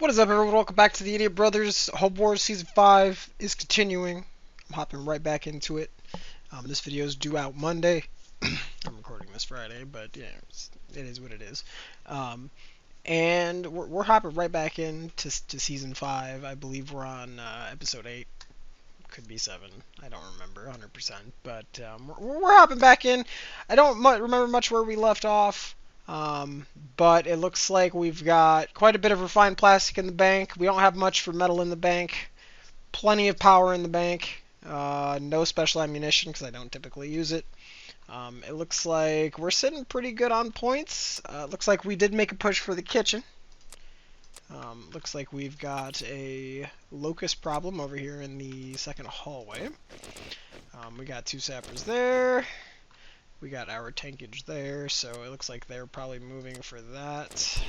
What is up, everyone? Welcome back to the Idiot Brothers. Home Wars Season 5 is continuing. I'm hopping right back into it. This video is due out Monday. I'm recording this Friday, but yeah, it is what it is. And we're hopping right back into Season 5. I believe we're on Episode 8. Could be 7. I don't remember 100%. But we're hopping back in. I don't remember much where we left off. But it looks like we've got quite a bit of refined plastic in the bank. We don't have much for metal in the bank. Plenty of power in the bank. No special ammunition because I don't typically use it. It looks like we're sitting pretty good on points. Looks like we did make a push for the kitchen. Looks like we've got a locust problem over here in the second hallway. We got 2 sappers there. We got our tankage there, so it looks like they're probably moving for that.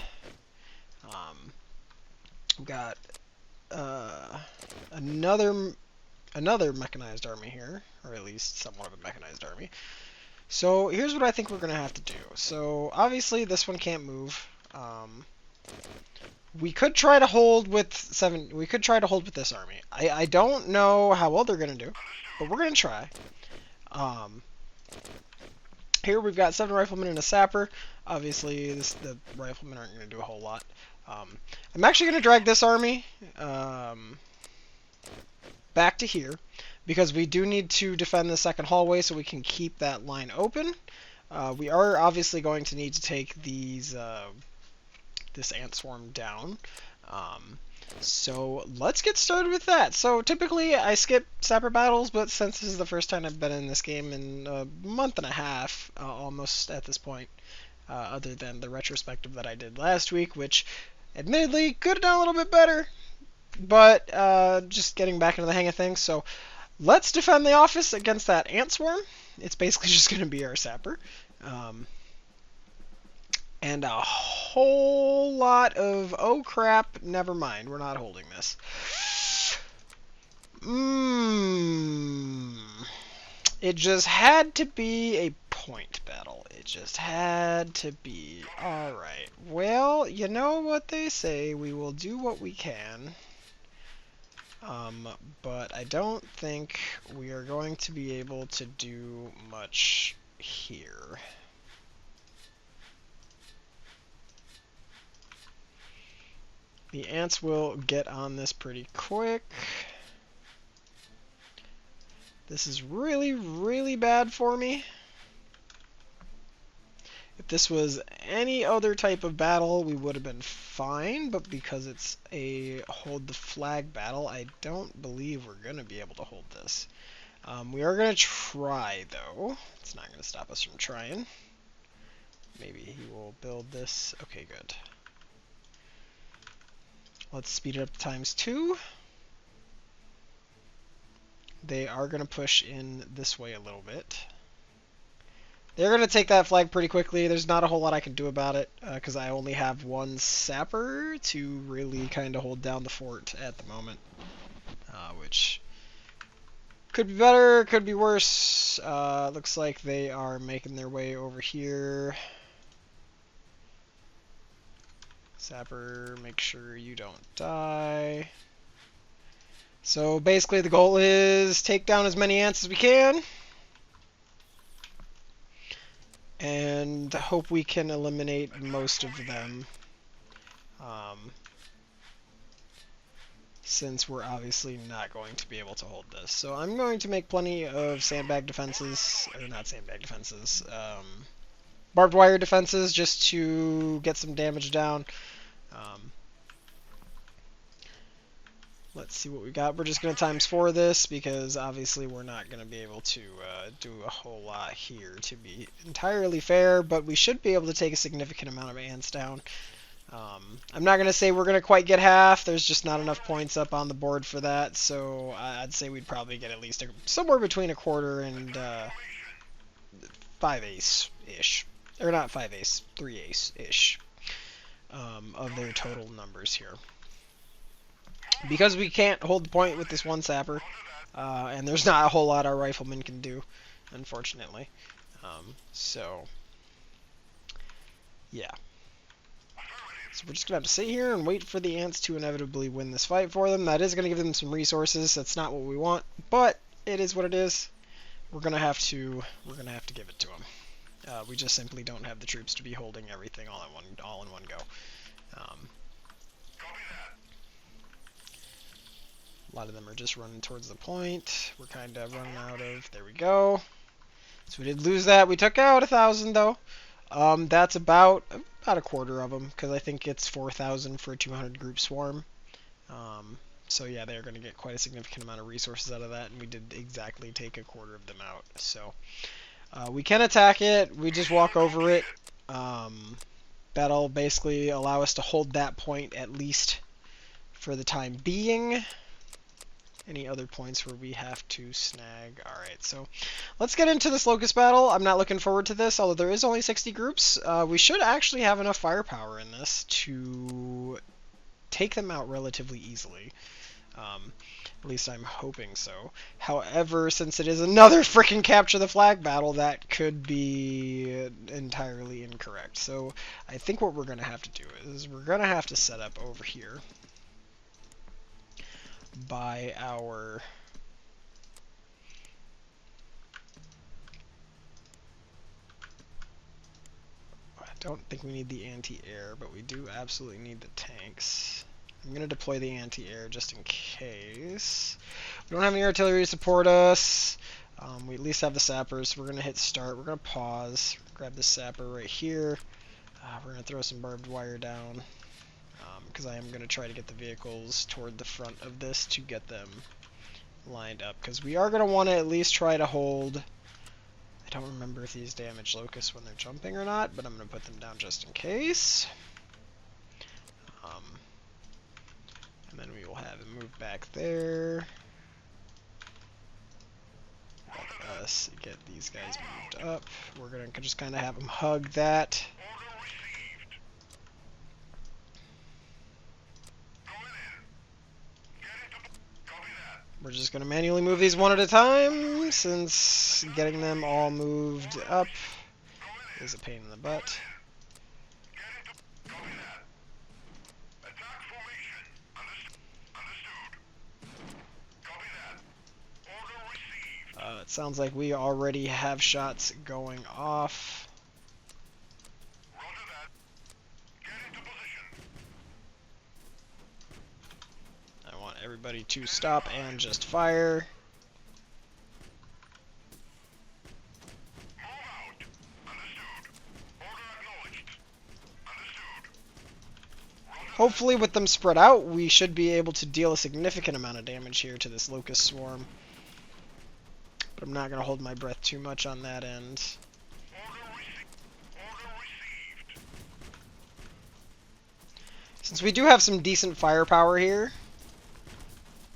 We got another mechanized army here, or at least somewhat of a mechanized army. So here's what I think we're gonna have to do. So obviously this one can't move. We could try to hold with this army. I don't know how well they're gonna do, but we're gonna try. Here we've got 7 riflemen and a sapper. Obviously, the riflemen aren't going to do a whole lot. I'm actually going to drag this army back to here because we do need to defend the second hallway so we can keep that line open. We are obviously going to need to take this ant swarm down. So let's get started with that. So typically I skip sapper battles, but since this is the first time I've been in this game in a month and a half, almost at this point, other than the retrospective that I did last week, which admittedly could have done a little bit better, but just getting back into the hang of things. So let's defend the office against that ant swarm. It's basically just going to be our sapper. And a whole lot of, oh crap, never mind, we're not holding this. It just had to be a point battle. It just had to be. Alright, well, you know what they say, we will do what we can. But I don't think we are going to be able to do much here. The ants will get on this pretty quick. This is really, really bad for me. If this was any other type of battle, we would have been fine, but because it's a hold the flag battle, I don't believe we're going to be able to hold this. We are going to try, though. It's not going to stop us from trying. Maybe he will build this. Okay, good. Let's speed it up to ×2. They are going to push in this way a little bit. They're going to take that flag pretty quickly. There's not a whole lot I can do about it because I only have 1 sapper to really kind of hold down the fort at the moment, which could be better, could be worse. Looks like they are making their way over here. Sapper, make sure you don't die. So basically the goal is take down as many ants as we can. And hope we can eliminate most of them. Since we're obviously not going to be able to hold this. So I'm going to make plenty of sandbag defenses, or not sandbag defenses, barbed wire defenses just to get some damage down. Let's see what we got. We're just going to ×4 this because obviously we're not going to be able to do a whole lot here to be entirely fair, but we should be able to take a significant amount of ants down. I'm not going to say we're going to quite get half. There's just not enough points up on the board for that, so I'd say we'd probably get at least somewhere between 1/4 and 5/8-ish. Or not 5/8, 3/8-ish of their total numbers here. Because we can't hold the point with this 1 sapper, and there's not a whole lot our riflemen can do, unfortunately. So, yeah. So we're just going to have to sit here and wait for the ants to inevitably win this fight for them. That is going to give them some resources. That's not what we want, but it is what it is. We're going to have to give it to them. We just simply don't have the troops to be holding everything all in one go. A lot of them are just running towards the point. We're kind of running out of... There we go. So we did lose that. We took out 1,000 though. That's about a quarter of them, because I think it's 4,000 for a 200 group swarm. So yeah, they're going to get quite a significant amount of resources out of that, and we did exactly take a quarter of them out. So we can attack it. We just walk over it. That'll basically allow us to hold that point at least for the time being. Any other points where we have to snag? Alright, so let's get into this Locust battle. I'm not looking forward to this, although there is only 60 groups. We should actually have enough firepower in this to take them out relatively easily. At least I'm hoping so. However, since it is another freaking capture the flag battle, that could be entirely incorrect. So I think what we're going to have to do is we're going to have to set up over here by our... I don't think we need the anti-air, but we do absolutely need the tanks. I'm going to deploy the anti-air just in case. We don't have any artillery to support us. We at least have the sappers, so we're going to hit start. We're going to pause, grab the sapper right here. We're going to throw some barbed wire down, because I am going to try to get the vehicles toward the front of this to get them lined up, because we are going to want to at least try to hold... I don't remember if these damage locusts when they're jumping or not, but I'm going to put them down just in case. And then we will have him move back there. Let us get these guys moved up. We're going to just kind of have them hug that. We're just going to manually move these one at a time, since getting them all moved up is a pain in the butt. It sounds like we already have shots going off. I want everybody to stop and just fire. Hopefully with them spread out, we should be able to deal a significant amount of damage here to this locust swarm. But I'm not going to hold my breath too much on that end. Since we do have some decent firepower here,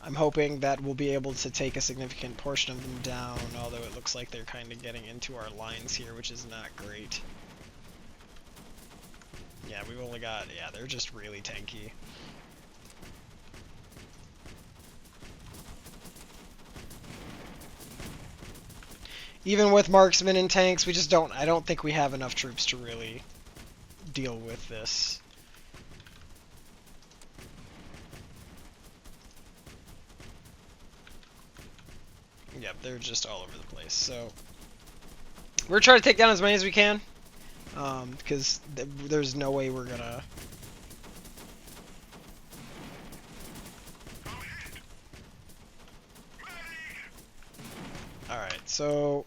I'm hoping that we'll be able to take a significant portion of them down, although it looks like they're kind of getting into our lines here, which is not great. Yeah, we've only got... yeah, they're just really tanky. Even with marksmen and tanks, we just don't... I don't think we have enough troops to really deal with this. Yep, they're just all over the place. So we're trying to take down as many as we can, because there's no way we're gonna... Alright, so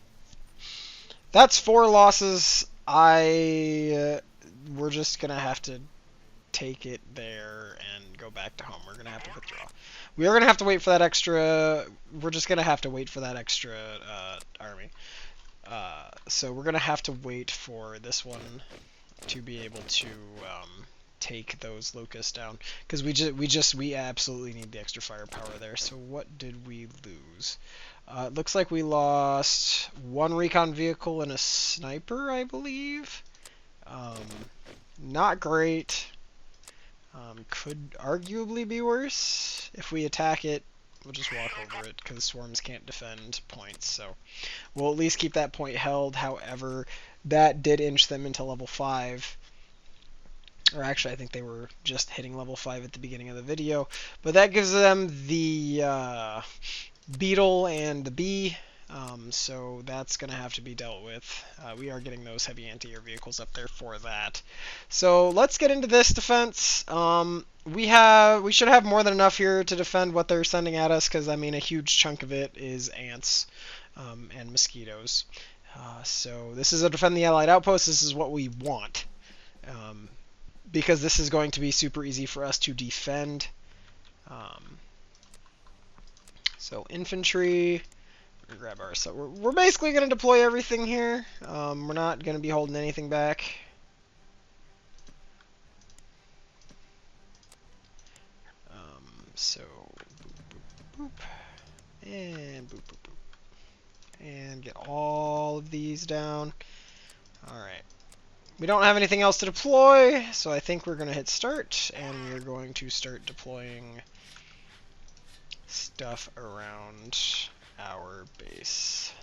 that's 4 losses. We're just gonna have to take it there and go back to home. We're gonna have to withdraw. We are gonna have to wait for that extra... We're just gonna have to wait for that extra army. So we're gonna have to wait for this one to be able to take those locusts down, because we absolutely need the extra firepower there. So what did we lose? It looks like we lost 1 recon vehicle and a sniper, I believe. Not great. Could arguably be worse. If we attack it, we'll just walk over it, because swarms can't defend points, so we'll at least keep that point held. However, that did inch them into level 5, Or actually, I think they were just hitting level 5 at the beginning of the video. But that gives them the beetle and the bee. So that's going to have to be dealt with. We are getting those heavy anti-air vehicles up there for that. So let's get into this defense. We should have more than enough here to defend what they're sending at us, because I mean a huge chunk of it is ants and mosquitoes. So this is a defend the Allied outpost. This is what we want, because this is going to be super easy for us to defend. So infantry. Grab our, so we're basically going to deploy everything here. We're not going to be holding anything back. So boop, boop, boop, and boop, boop, boop, and get all of these down. All right. We don't have anything else to deploy, so I think we're going to hit start, and we're going to start deploying stuff around our base.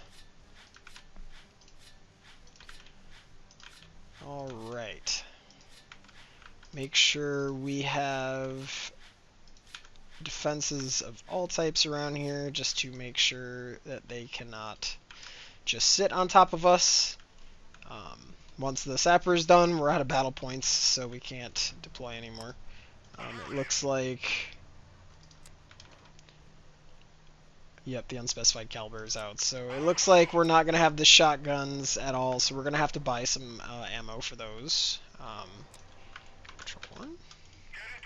Alright. Make sure we have defenses of all types around here, just to make sure that they cannot just sit on top of us. Once the sapper is done, we're out of battle points, so we can't deploy anymore. It looks like... Yep, the unspecified caliber is out. So it looks like we're not going to have the shotguns at all, so we're going to have to buy some ammo for those. Patrol 1.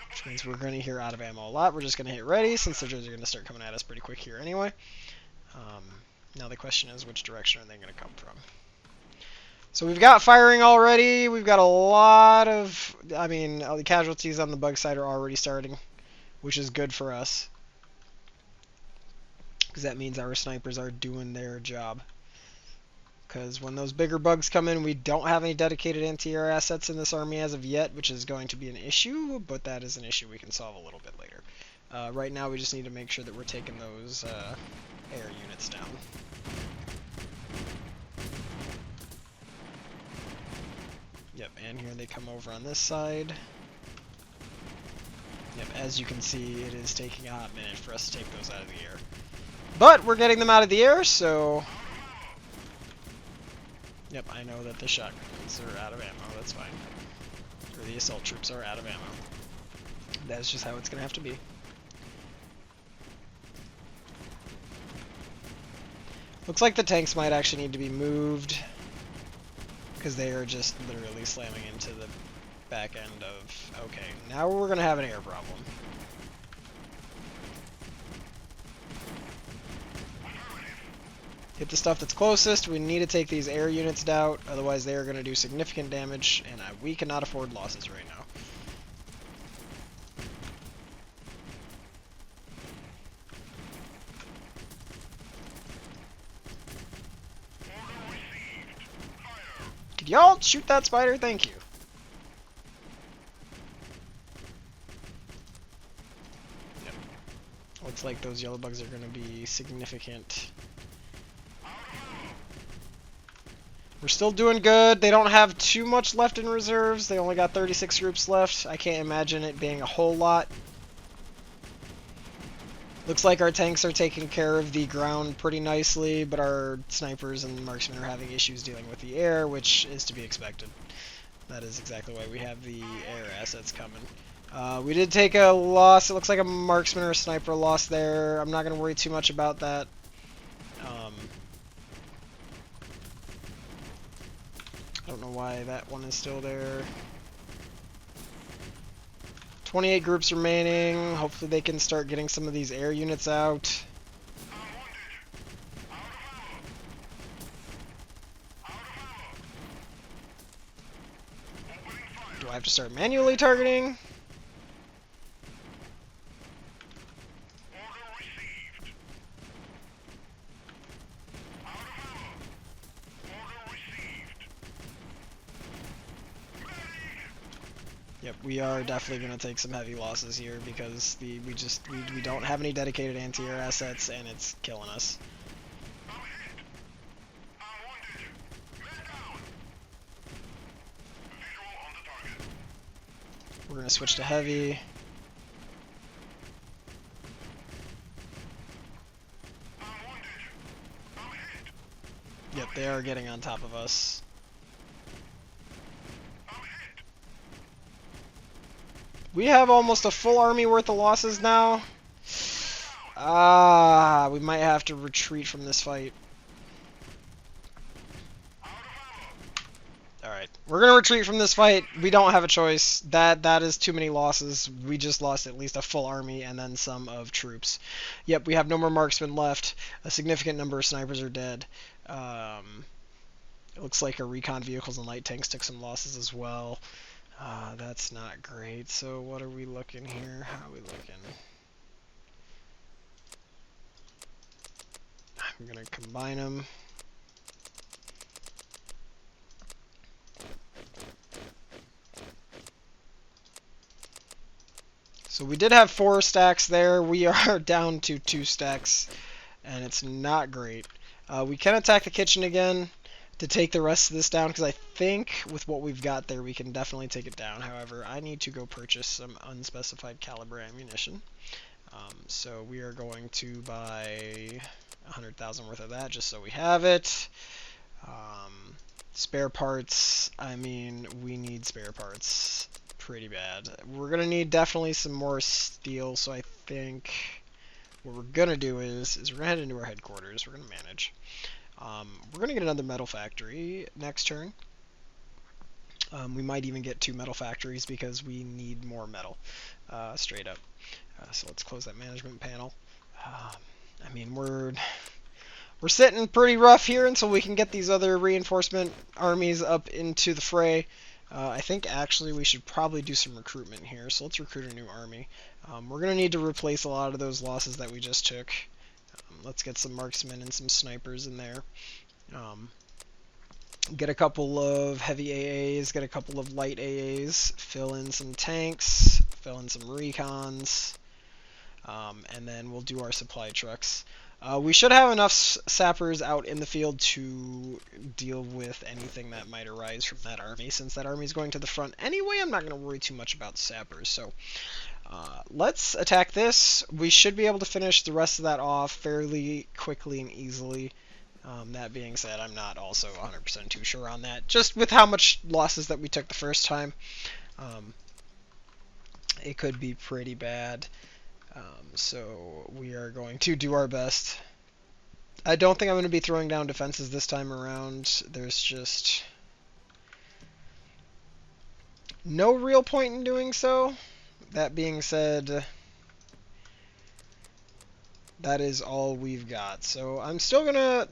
Which means we're going to hear out of ammo a lot. We're just going to hit ready, since they're going to start coming at us pretty quick here anyway. Now the question is, which direction are they going to come from? So we've got firing already. We've got a lot of... I mean, the casualties on the bug side are already starting, which is good for us, because that means our snipers are doing their job. Because when those bigger bugs come in, we don't have any dedicated anti-air assets in this army as of yet, which is going to be an issue, but that is an issue we can solve a little bit later. Right now we just need to make sure that we're taking those air units down. Yep, and here they come over on this side. Yep, as you can see, it is taking a hot minute for us to take those out of the air. But we're getting them out of the air, so... Yep, I know that the shotguns are out of ammo, that's fine. Or the assault troops are out of ammo. That's just how it's going to have to be. Looks like the tanks might actually need to be moved, because they are just literally slamming into the back end of... Okay, now we're going to have an air problem. Hit the stuff that's closest. We need to take these air units out, otherwise they are going to do significant damage, and we cannot afford losses right now. Could y'all shoot that spider? Thank you. Yep. Looks like those yellow bugs are going to be significant. We're still doing good. They don't have too much left in reserves. They only got 36 groups left. I can't imagine it being a whole lot. Looks like our tanks are taking care of the ground pretty nicely, but our snipers and marksmen are having issues dealing with the air, which is to be expected. That is exactly why we have the air assets coming. We did take a loss. It looks like a marksman or a sniper lost there. I'm not going to worry too much about that. I don't know why that one is still there. 28 groups remaining. Hopefully they can start getting some of these air units out. Do I have to start manually targeting? Yep, we are definitely going to take some heavy losses here, because we don't have any dedicated anti-air assets, and it's killing us. going to switch to heavy. Yep, they are getting on top of us. We have almost a full army worth of losses now. We might have to retreat from this fight. Alright, we're gonna retreat from this fight. We don't have a choice. That is too many losses. We just lost at least a full army and then some of troops. Yep, we have no more marksmen left. A significant number of snipers are dead. It looks like our recon vehicles and light tanks took some losses as well. That's not great. So what are we looking here? How are we looking? I'm gonna combine them. So we did have 4 stacks there. We are down to 2 stacks, and it's not great. We can attack the kitchen again to take the rest of this down, because I think with what we've got there, we can definitely take it down. However, I need to go purchase some unspecified caliber ammunition. So we are going to buy 100,000 worth of that, just so we have it. Spare parts, I mean, we need spare parts pretty bad. We're going to need definitely some more steel, so I think what we're going to do is we're going to head into our headquarters. We're going to manage. We're going to get another metal factory next turn. We might even get 2 metal factories because we need more metal, straight up. So let's close that management panel. I mean, we're sitting pretty rough here until we can get these other reinforcement armies up into the fray. I think actually we should probably do some recruitment here, so let's recruit a new army. We're going to need to replace a lot of those losses that we just took. Let's get some marksmen and some snipers in there. Get a couple of heavy AAs, get a couple of light AAs, fill in some tanks, fill in some recons, and then we'll do our supply trucks. We should have enough sappers out in the field to deal with anything that might arise from that army. Since that army is going to the front anyway, I'm not going to worry too much about sappers. So let's attack this. We should be able to finish the rest of that off fairly quickly and easily. That being said, I'm not also 100% too sure on that. Just with how much losses that we took the first time, it could be pretty bad. So we are going to do our best. I don't think I'm going to be throwing down defenses this time around. There's just no real point in doing so. That being said, that is all we've got. So I'm still gonna,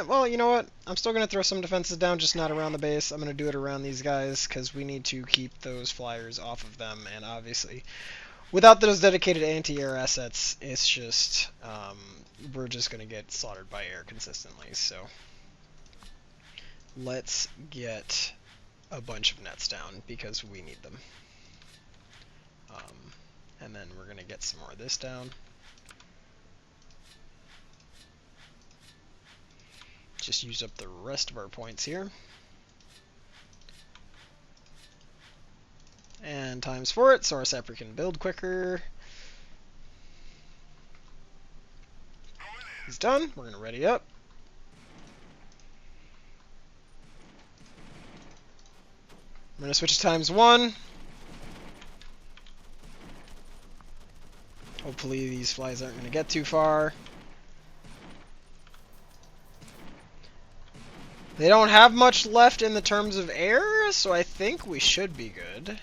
well, you know what? I'm still gonna throw some defenses down, just not around the base. I'm gonna do it around these guys, because we need to keep those flyers off of them, and obviously, without those dedicated anti-air assets, it's just, we're just gonna get slaughtered by air consistently, so let's get a bunch of nets down, because we need them. And then we're gonna get some more of this down. Just use up the rest of our points here. And times for it, so our sapper can build quicker. He's done. We're going to ready up. I'm going to switch to ×1. Hopefully these flies aren't going to get too far. They don't have much left in the terms of air, so I think we should be good.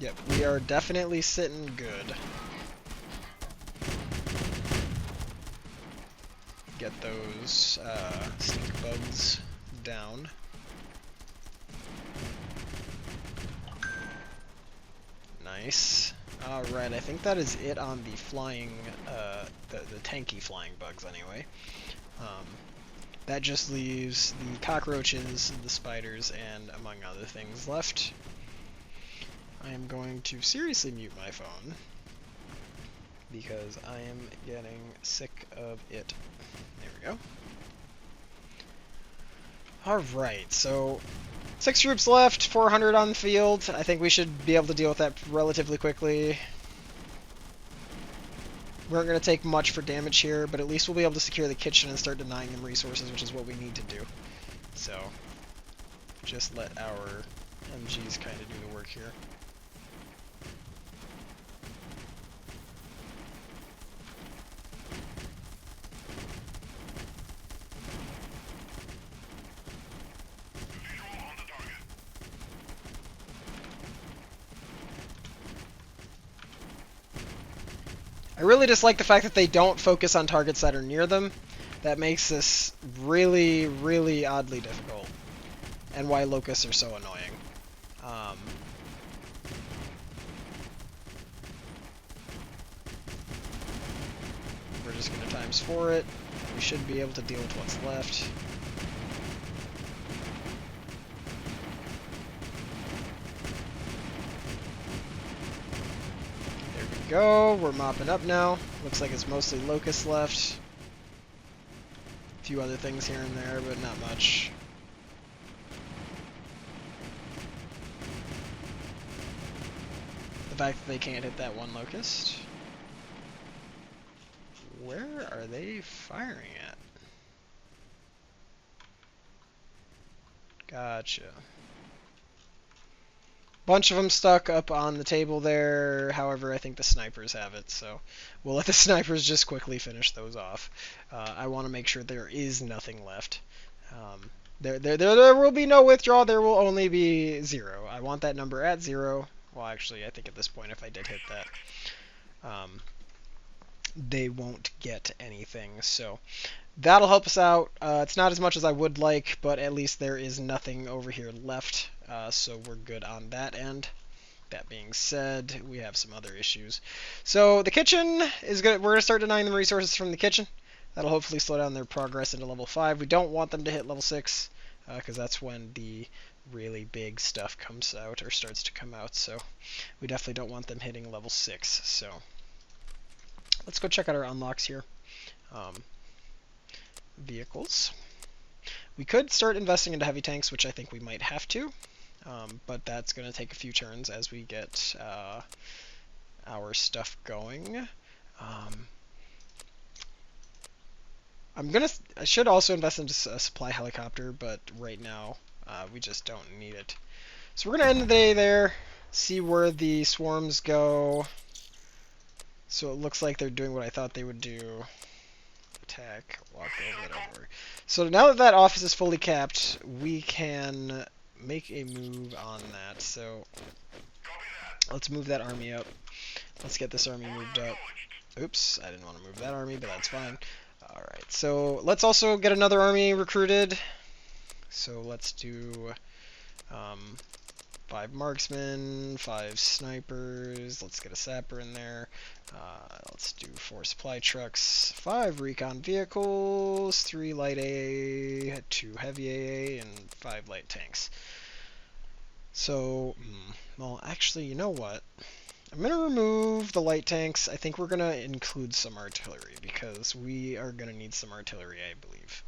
Yep, we are definitely sitting good. Get those stink bugs down. Nice. Alright, I think that is it on the flying, the tanky flying bugs anyway. That just leaves the cockroaches, the spiders, and among other things left. I am going to seriously mute my phone, because I am getting sick of it. There we go. Alright, so 6 troops left, 400 on the field. I think we should be able to deal with that relatively quickly. We aren't going to take much for damage here, but at least we'll be able to secure the kitchen and start denying them resources, which is what we need to do. So, just let our MGs kind of do the work here. I really dislike the fact that they don't focus on targets that are near them. That makes this really, really oddly difficult. And why locusts are so annoying. We're just going to ×4 it. We should be able to deal with what's left. There we go. We're mopping up now. Looks like it's mostly locusts left. A few other things here and there, but not much. The fact that they can't hit that one locust. Where are they firing at? Gotcha. Bunch of them stuck up on the table there. However, I think the snipers have it, so we'll let the snipers just quickly finish those off. I want to make sure there is nothing left. There will be no withdrawal. There will only be 0. I want that number at 0. Well, actually, I think at this point, if I did hit that, they won't get anything. So that'll help us out. It's not as much as I would like, but at least there is nothing over here left. So we're good on that end. That being said, we have some other issues. So the kitchen is good. We're going to start denying them resources from the kitchen. That'll hopefully slow down their progress into level 5. We don't want them to hit level 6, because that's when the really big stuff comes out or starts to come out. So we definitely don't want them hitting level 6. So let's go check out our unlocks here. Vehicles. We could start investing into heavy tanks, which I think we might have to, but that's going to take a few turns as we get our stuff going. I should also invest into a supply helicopter, but right now we just don't need it. So we're going to end the day there, see where the swarms go. So it looks like they're doing what I thought they would do. Attack, walk over it over. So now that that office is fully capped, we can make a move on that. So let's move that army up. Let's get this army moved up. Oops, I didn't want to move that army, but that's fine. Alright, so let's also get another army recruited. So let's do 5 marksmen, 5 snipers, let's get a sapper in there. Let's do 4 supply trucks, 5 recon vehicles, 3 light AA, 2 heavy AA, and 5 light tanks. So, well, actually, you know what? I'm going to remove the light tanks. I think we're going to include some artillery, because we are going to need some artillery, I believe.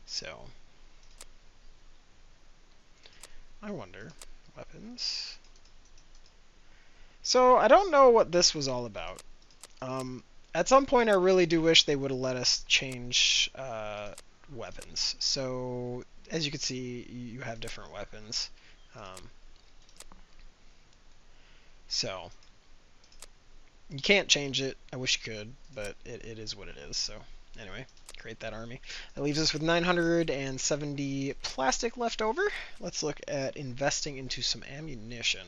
So, I wonder. Weapons. So, I don't know what this was all about. At some point, I really do wish they would have let us change weapons. So, as you can see, you have different weapons. So, you can't change it. I wish you could, but it is what it is. So, anyway, create that army. That leaves us with 970 plastic left over. Let's look at investing into some ammunition.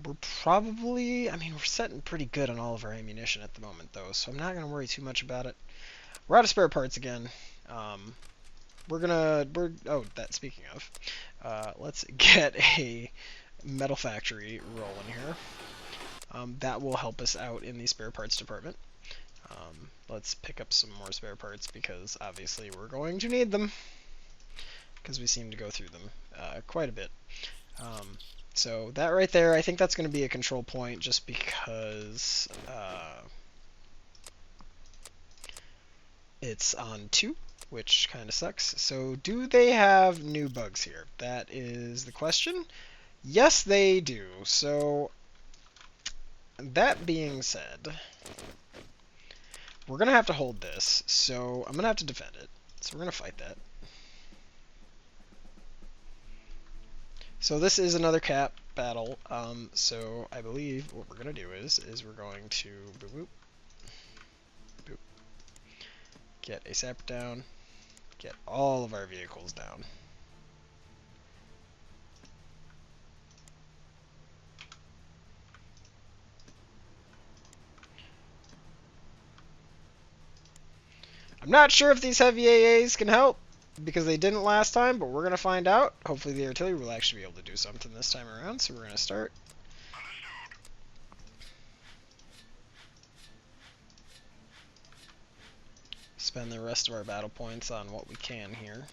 We're probably, I mean, we're setting pretty good on all of our ammunition at the moment, though, so I'm not going to worry too much about it. We're out of spare parts again. Speaking of, let's get a metal factory rolling here. That will help us out in the spare parts department. Let's pick up some more spare parts, because obviously we're going to need them, because we seem to go through them quite a bit. So that right there, I think that's going to be a control point, just because it's on 2, which kind of sucks. So do they have new bugs here? That is the question. Yes, they do. So that being said, we're going to have to hold this. So I'm going to have to defend it. So we're going to fight that. So this is another cap battle. So I believe what we're going to do is we're going to boop, boop, boop, get a sapper down, get all of our vehicles down. I'm not sure if these heavy AAs can help, because they didn't last time, but we're going to find out. Hopefully the artillery will actually be able to do something this time around, so we're going to start. Spend the rest of our battle points on what we can here.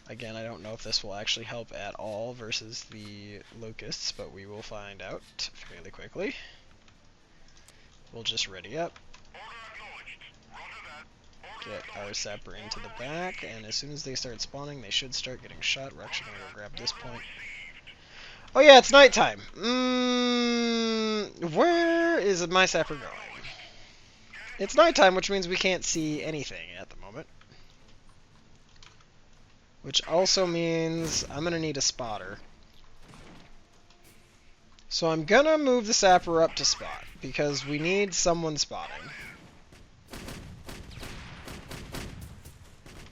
Again, I don't know if this will actually help at all versus the locusts, but we will find out fairly quickly. We'll just ready up. Get our sapper into the back, and as soon as they start spawning, they should start getting shot. We're actually going to go grab this point. Oh yeah, it's nighttime. Where is my sapper going? It's nighttime, which means we can't see anything at the moment. Which also means I'm going to need a spotter. So I'm going to move the sapper up to spot, because we need someone spotting.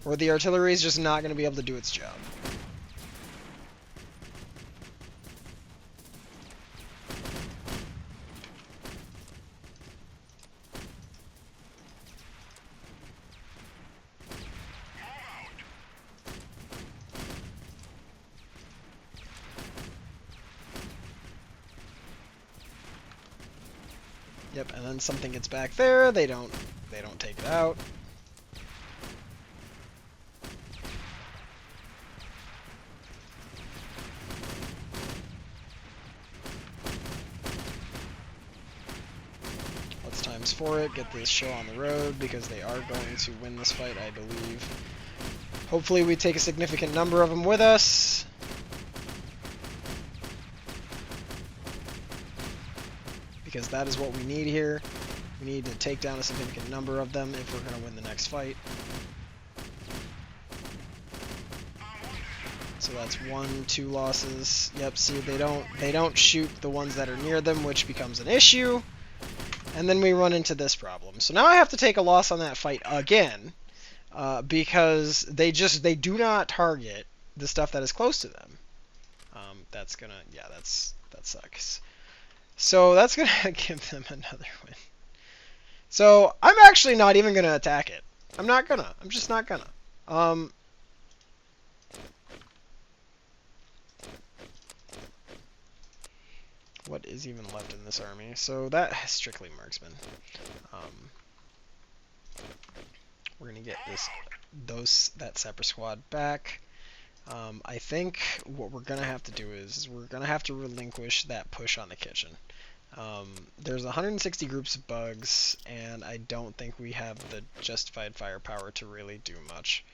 Or the artillery is just not going to be able to do its job. Yep, and then something gets back there, they don't take it out. Let's times 4 it, get this show on the road, because they are going to win this fight, I believe. Hopefully we take a significant number of them with us. Because that is what we need here. We need to take down a significant number of them if we're going to win the next fight. So that's 1, 2 losses. Yep, see, they don't shoot the ones that are near them, which becomes an issue. And then we run into this problem. So now I have to take a loss on that fight again, because they do not target the stuff that is close to them. That sucks. So that's gonna give them another win. So I'm actually not even gonna attack it. I'm just not gonna. What is even left in this army? So that is strictly marksman. We're gonna get that sapper squad back. I think what we're gonna have to do is we're gonna have to relinquish that push on the kitchen. There's 160 groups of bugs, and I don't think we have the justified firepower to really do much.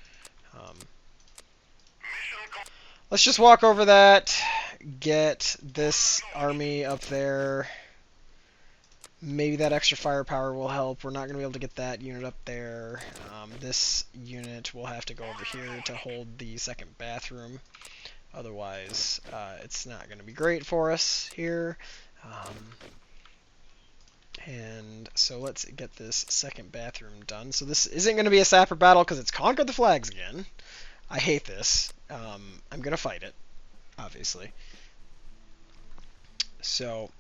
Let's just walk over that, get this army up there. Maybe that extra firepower will help. We're not going to be able to get that unit up there. This unit will have to go over here to hold the second bathroom. Otherwise, it's not going to be great for us here. And so let's get this second bathroom done. So this isn't going to be a sapper battle because it's conquered the flags again. I hate this. I'm going to fight it, obviously. So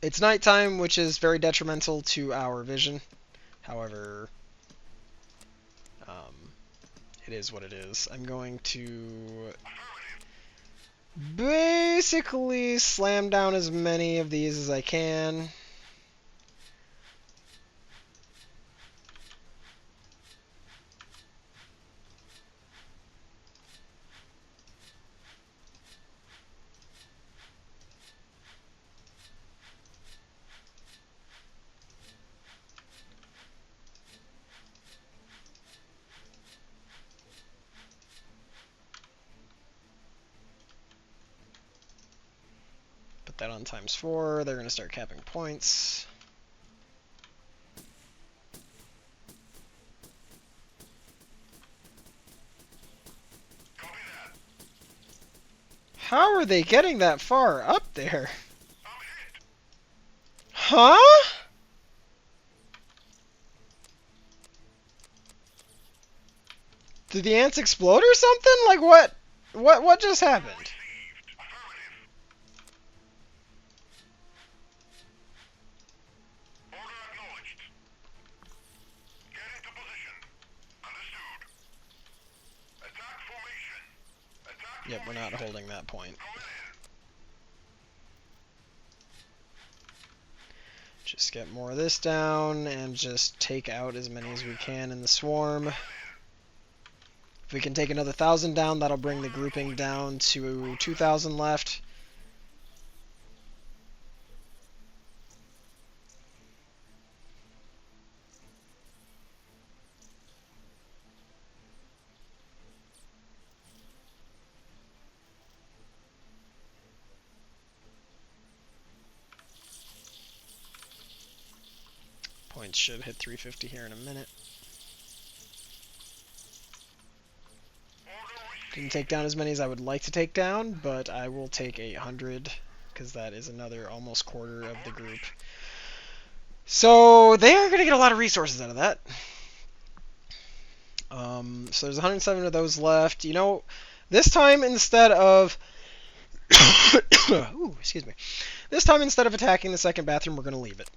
it's nighttime, which is very detrimental to our vision. However, it is what it is. I'm going to basically slam down as many of these as I can. that on ×4. They're going to start capping points. How are they getting that far up there? Huh? Did the ants explode or something? Like what? What just happened? Yep, we're not holding that point. Just get more of this down and just take out as many as we can in the swarm. If we can take another 1,000 down, that'll bring the grouping down to 2,000 left. Points should hit 350 here in a minute. Didn't take down as many as I would like to take down, but I will take 800 because that is another almost quarter of the group. So they are going to get a lot of resources out of that. So there's 107 of those left. You know, this time instead of ooh, excuse me. This time instead of attacking the second bathroom, we're going to leave it.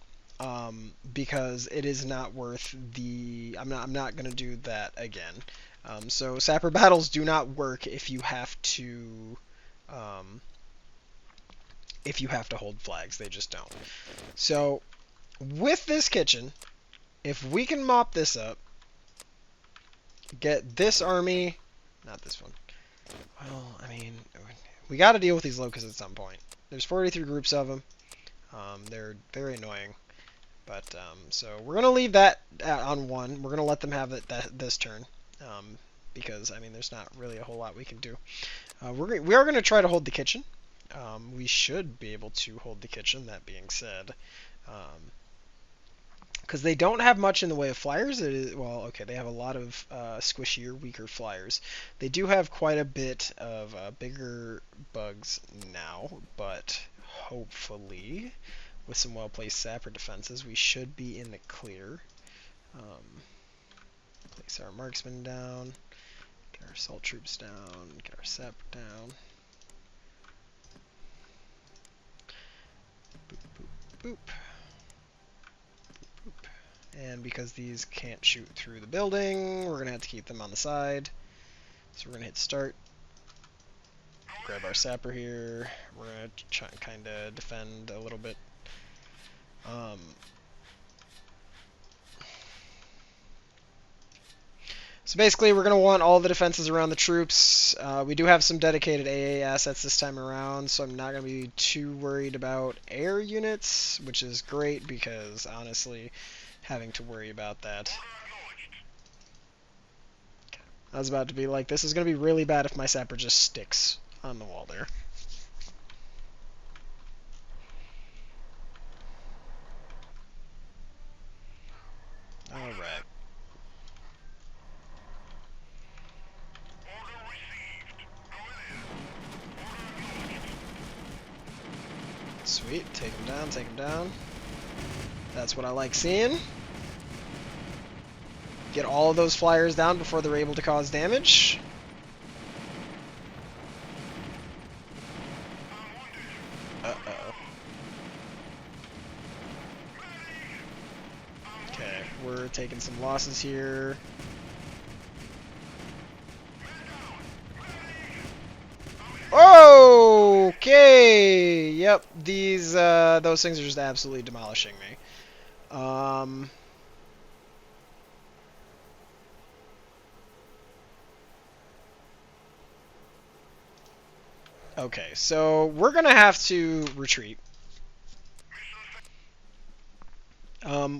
Because it is not worth the... I'm not going to do that again. So sapper battles do not work if you have to hold flags. They just don't. So with this kitchen, if we can mop this up, get this army, not this one. Well, I mean, we got to deal with these locusts at some point. There's 43 groups of them. They're very annoying. But, so we're going to leave that on 1. We're going to let them have it this turn. Because, I mean, there's not really a whole lot we can do. We are going to try to hold the kitchen. We should be able to hold the kitchen, that being said. Because they don't have much in the way of flyers. Well, okay, they have a lot of squishier, weaker flyers. They do have quite a bit of bigger bugs now, but hopefully, with some well-placed sapper defenses, we should be in the clear. Place our marksmen down, get our assault troops down, get our sapper down. Boop, boop, boop. Boop, boop. And because these can't shoot through the building, we're going to have to keep them on the side. So we're going to hit start. Grab our sapper here. We're going to try and kind of defend a little bit. So basically, we're going to want all the defenses around the troops. We do have some dedicated AA assets this time around, so I'm not going to be too worried about air units, which is great because, honestly, having to worry about that. I was about to be like, this is going to be really bad if my sapper just sticks on the wall there. Alright. Sweet, take him down, take him down. That's what I like seeing. Get all of those flyers down before they're able to cause damage. Uh-oh. Okay, we're taking some losses here. Okay. Yep. Those things are just absolutely demolishing me. Okay, so we're gonna have to retreat.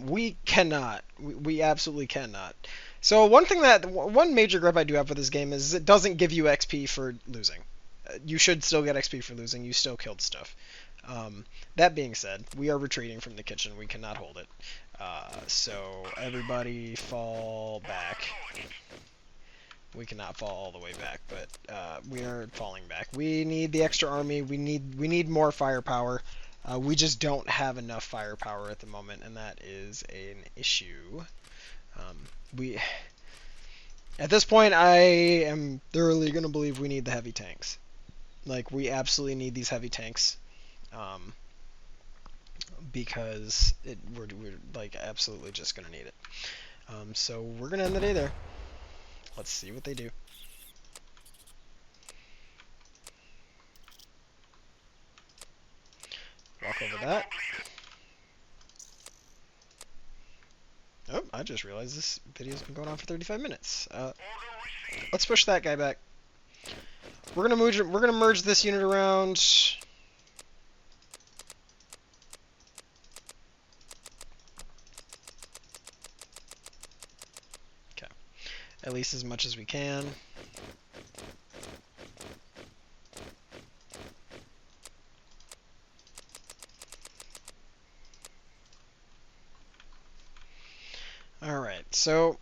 We cannot. We absolutely cannot. So one major gripe I do have with this game is it doesn't give you XP for losing. You should still get XP for losing. You still killed stuff. That being said, we are retreating from the kitchen. We cannot hold it. So everybody fall back. We cannot fall all the way back, but we are falling back. We need the extra army. We need more firepower. We just don't have enough firepower at the moment, and that is an issue. We At this point, I am thoroughly going to believe we need the heavy tanks. Like, we absolutely need these heavy tanks. Because we're like absolutely just gonna need it. So we're gonna end the day there. Let's see what they do. Walk over that. Oh, I just realized this video's been going on for 35 minutes. Let's push that guy back. We're gonna merge this unit around. Okay, at least as much as we can. Alright, so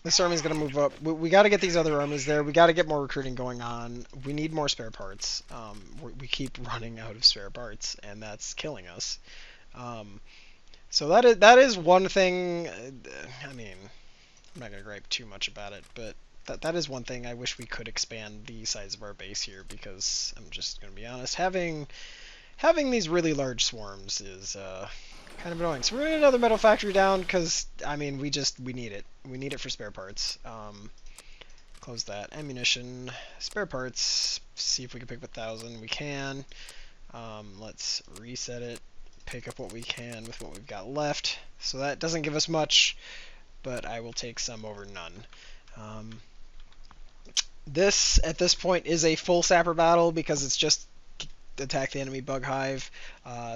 this army's going to move up. We got to get these other armies there. We got to get more recruiting going on. We need more spare parts. We keep running out of spare parts, and that's killing us. So that is one thing. I mean, I'm not going to gripe too much about it, but that is one thing I wish we could expand the size of our base here, because I'm just going to be honest, having these really large swarms is kind of annoying. So we're gonna get another metal factory down because I mean we need it. We need it for spare parts. Close that. Ammunition, spare parts. See if we can pick up 1,000. We can. Let's reset it. Pick up what we can with what we've got left. So that doesn't give us much, but I will take some over none. This at this point is a full sapper battle because it's just attack the enemy bug hive.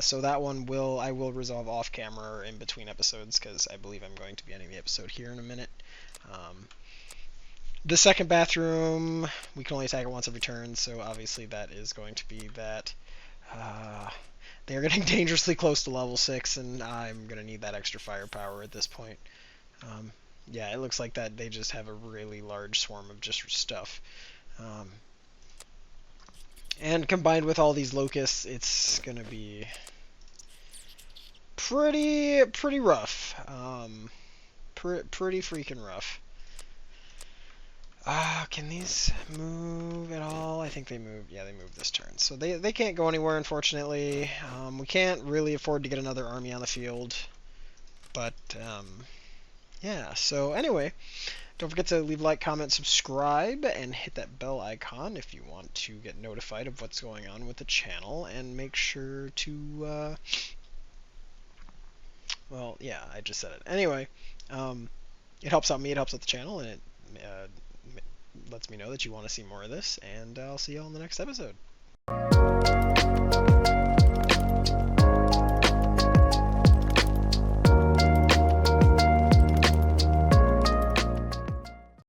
So that one I will resolve off camera or in between episodes because I believe I'm going to be ending the episode here in a minute. The second bathroom, we can only attack it once every turn, so obviously that is going to be that. They are getting dangerously close to level 6, and I'm going to need that extra firepower at this point. Yeah, it looks like that they just have a really large swarm of just stuff. And combined with all these locusts, it's gonna be pretty rough. Pretty freaking rough. Can these move at all? I think they move. Yeah, they move this turn. So they can't go anywhere, unfortunately. We can't really afford to get another army on the field. But, yeah. So anyway, don't forget to leave a like, comment, subscribe, and hit that bell icon if you want to get notified of what's going on with the channel. And make sure to, well, yeah, I just said it. Anyway, it helps out me, it helps out the channel, and it lets me know that you want to see more of this. And I'll see you all in the next episode.